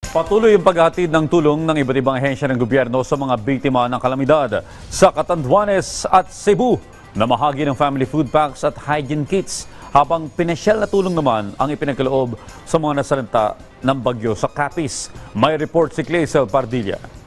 Patuloy ang paghatid ng tulong ng iba't ibang ahensya ng gobyerno sa mga biktima ng kalamidad sa Catanduanes at Cebu. Namahagi ng family food packs at hygiene kits habang pinasyal na tulong naman ang ipinagkaloob sa mga nasalanta ng bagyo sa Capiz. May report si Clazel Pardilla.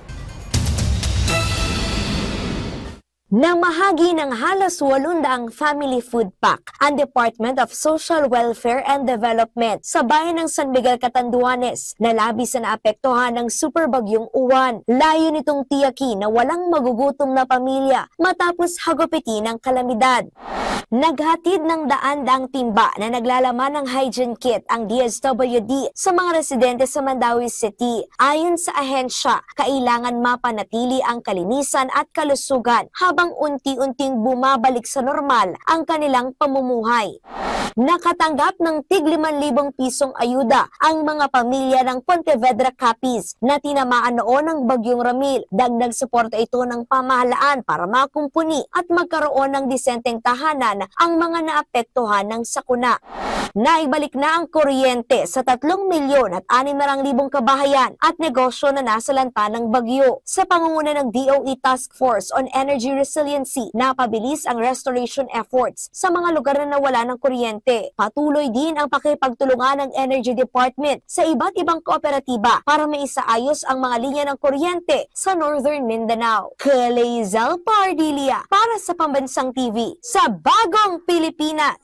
Namahagi ng halos 800 family food pack ang Department of Social Welfare and Development sa bayan ng San Miguel, Catanduanes na labis na naapektuhan ng superbagyong Uwan. Layo nitong tiyakin na walang magugutom na pamilya matapos hagupitin ng kalamidad. Naghatid ng daan-daang timba na naglalaman ng hygiene kit ang DSWD sa mga residente sa Mandaue City. Ayon sa ahensya, kailangan mapanatili ang kalinisan at kalusugan habang unti-unting bumabalik sa normal ang kanilang pamumuhay. Nakatanggap ng tig 5,000 pisong ayuda ang mga pamilya ng Pontevedra Capiz na tinamaan noon ng Bagyong Ramil. Dagdag suporta ito ng pamahalaan para makumpuni at magkaroon ng disenteng tahanan ang mga naapektuhan ng sakuna. Naibalik na ang kuryente sa 3,600,000 kabahayan at negosyo na nasalanta ng bagyo. Sa pangunguna ng DOE Task Force on Energy Resiliency, napabilis ang restoration efforts sa mga lugar na nawala ng kuryente. Patuloy din ang pakipagtulungan ng Energy Department sa iba't ibang kooperatiba para maisaayos ang mga linya ng kuryente sa Northern Mindanao. Clazel Pardilla para sa Pambansang TV sa Bagong Pilipinas.